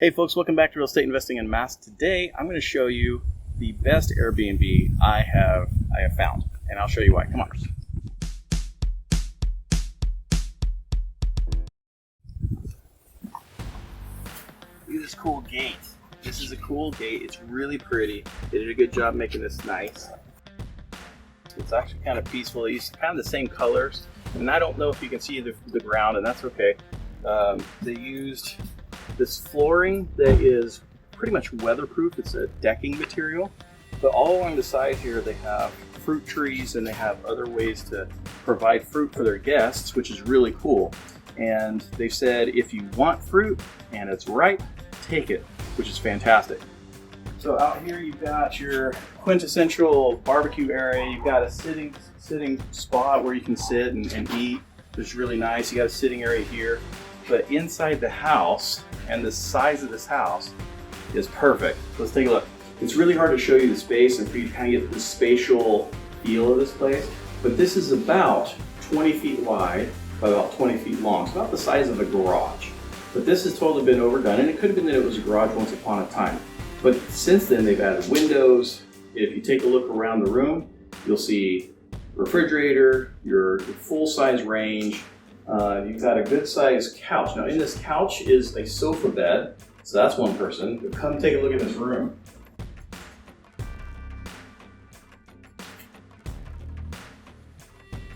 Hey folks, welcome back to Real Estate Investing in Mass. Today I'm going to show you the best Airbnb I have found, and I'll show you why. Come on. Look at this cool gate. This is a cool gate. It's really pretty. They did a good job making this nice. It's actually kind of peaceful. They used kind of the same colors, and I don't know if you can see the ground, and that's okay. They used this flooring that is pretty much weatherproof. It's a decking material, but all along the side here they have fruit trees and they have other ways to provide fruit for their guests, which is really cool. And they said if you want fruit and it's ripe, take it, which is fantastic. So out here you've got your quintessential barbecue area. You've got a sitting spot where you can sit and eat, which is really nice. You got a sitting area here. But inside the house, and the size of this house is perfect. Let's take a look. It's really hard to show you the space and for you to kind of get the spatial feel of this place, but this is about 20 feet wide by about 20 feet long. It's about the size of a garage. But this has totally been overdone, and it could have been that it was a garage once upon a time. But since then, they've added windows. If you take a look around the room, you'll see refrigerator, your full-size range. You've got a good sized couch. Now in this couch is a sofa bed, so that's one person. But come take a look at this room.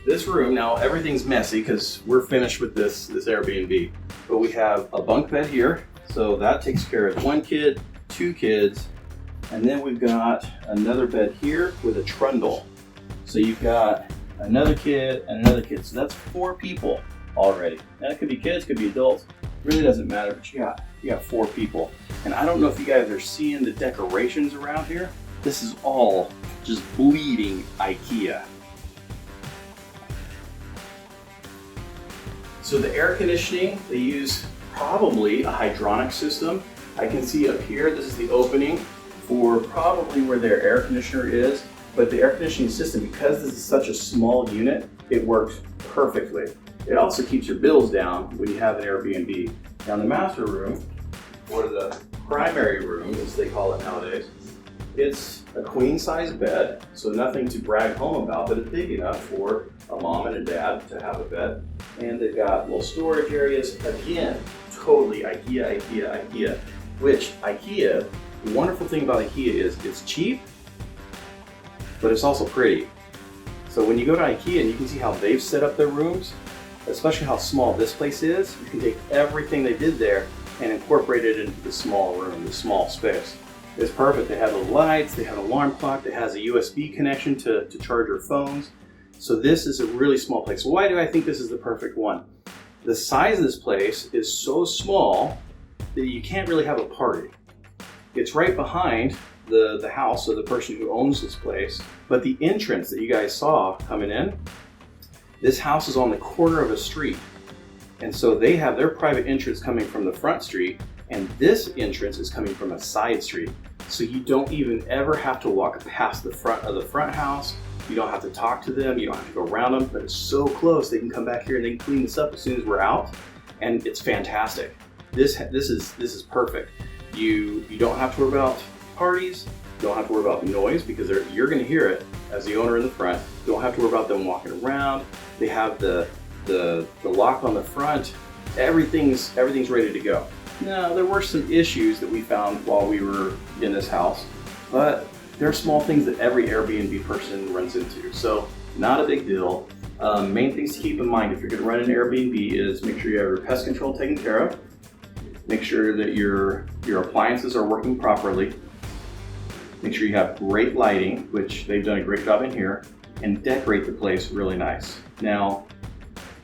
This room, now everything's messy because we're finished with this Airbnb, but we have a bunk bed here, so that takes care of one kid, two kids, and then we've got another bed here with a trundle. So you've got another kid and another kid, so that's 4 people already. Now it could be kids, could be adults, really doesn't matter, but you got 4 people. And I don't know if you guys are seeing the decorations around here. This is all just bleeding IKEA. So the air conditioning, they use probably a hydronic system. I can see up here, this is the opening for probably where their air conditioner is, but the air conditioning system, because this is such a small unit, it works perfectly. It also keeps your bills down when you have an Airbnb. Now the master room, or the primary room as they call it nowadays, it's a queen size bed, so nothing to brag home about, but it's big enough for a mom and a dad to have a bed. And they've got little storage areas. Again, totally IKEA, which IKEA, the wonderful thing about IKEA is it's cheap, but it's also pretty. So when you go to IKEA and you can see how they've set up their rooms, especially how small this place is, you can take everything they did there and incorporate it into the small room, the small space. It's perfect. They have the lights, they have an alarm clock that has a USB connection to charge your phones. So this is a really small place. Why do I think this is the perfect one? The size of this place is so small that you can't really have a party. It's right behind the house of the person who owns this place, but the entrance that you guys saw coming in, this house is on the corner of a street. And so they have their private entrance coming from the front street, and this entrance is coming from a side street. So you don't even ever have to walk past the front of the front house. You don't have to talk to them. You don't have to go around them, but it's so close. They can come back here and they can clean this up as soon as we're out. And it's fantastic. This is perfect. You don't have to worry about parties. You don't have to worry about noise because you're going to hear it as the owner in the front. You don't have to worry about them walking around. They have the lock on the front. Everything's ready to go. Now, there were some issues that we found while we were in this house, but there are small things that every Airbnb person runs into, so not a big deal. Main things to keep in mind if you're going to run an Airbnb is make sure you have your pest control taken care of, make sure that your appliances are working properly, make sure you have great lighting, which they've done a great job in here, and decorate the place really nice. Now,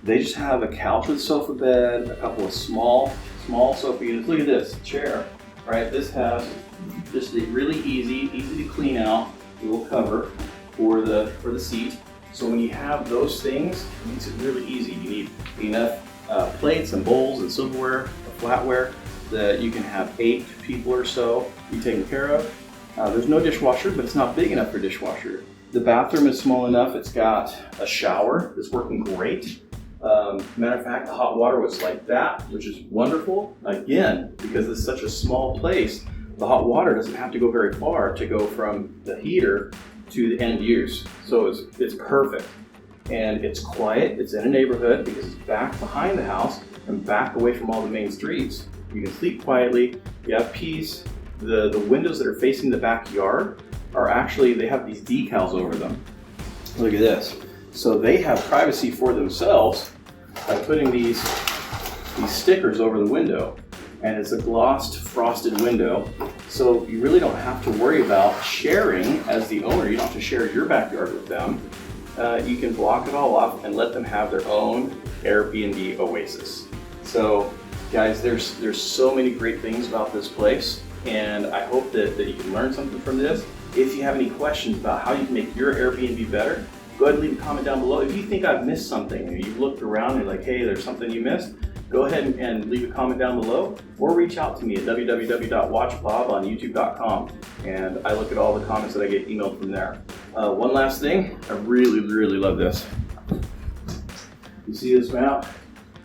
they just have a couch with a sofa bed, a couple of small sofa units. Look at this chair, right? This has just a really easy to clean out little cover for the seat. So when you have those things, it makes it really easy. You need enough plates and bowls and silverware, flatware, that you can have 8 people or so be taken care of. There's no dishwasher, but it's not big enough for dishwasher. The bathroom is small enough. It's got a shower that's working great. Matter of fact, the hot water was like that, which is wonderful. Again, because it's such a small place, the hot water doesn't have to go very far to go from the heater to the end use. So it's perfect. And it's quiet, it's in a neighborhood because it's back behind the house and back away from all the main streets. You can sleep quietly, you have peace. The windows that are facing the backyard are actually, they have these decals over them. Look at this. So they have privacy for themselves by putting these stickers over the window. And it's a glossed, frosted window. So you really don't have to worry about sharing as the owner. You don't have to share your backyard with them. You can block it all off and let them have their own Airbnb oasis. So guys, there's so many great things about this place, and I hope that you can learn something from this. If you have any questions about how you can make your Airbnb better, go ahead and leave a comment down below. If you think I've missed something, or you've looked around and you're like, hey, there's something you missed, go ahead and leave a comment down below, or reach out to me at www.watchbob on youtube.com, and I look at all the comments that I get emailed from there. One last thing, I really love this. You see this map?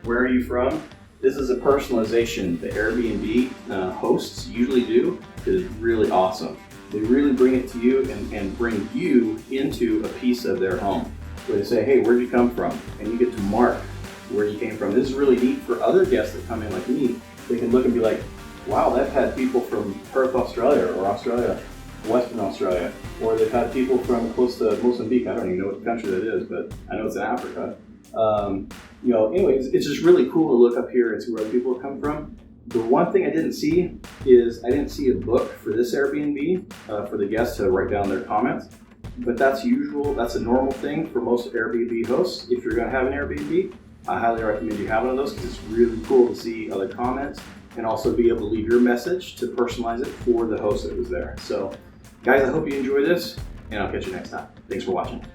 Where are you from? This is a personalization the Airbnb hosts usually do. It is really awesome. They really bring it to you and bring you into a piece of their home. Where they say, hey, where'd you come from? And you get to mark where you came from. This is really neat for other guests that come in like me. They can look and be like, wow, they've had people from Perth, Australia, or Australia, Western Australia, or they've had people from close to Mozambique. I don't even know what country that is, but I know it's in Africa. Anyways, it's just really cool to look up here and see where other people have come from. The one thing I didn't see is I didn't see a book for this Airbnb for the guests to write down their comments. But that's usual. That's a normal thing for most Airbnb hosts. If you're going to have an Airbnb, I highly recommend you have one of those because it's really cool to see other comments and also be able to leave your message to personalize it for the host that was there. So, guys, I hope you enjoy this, and I'll catch you next time. Thanks for watching.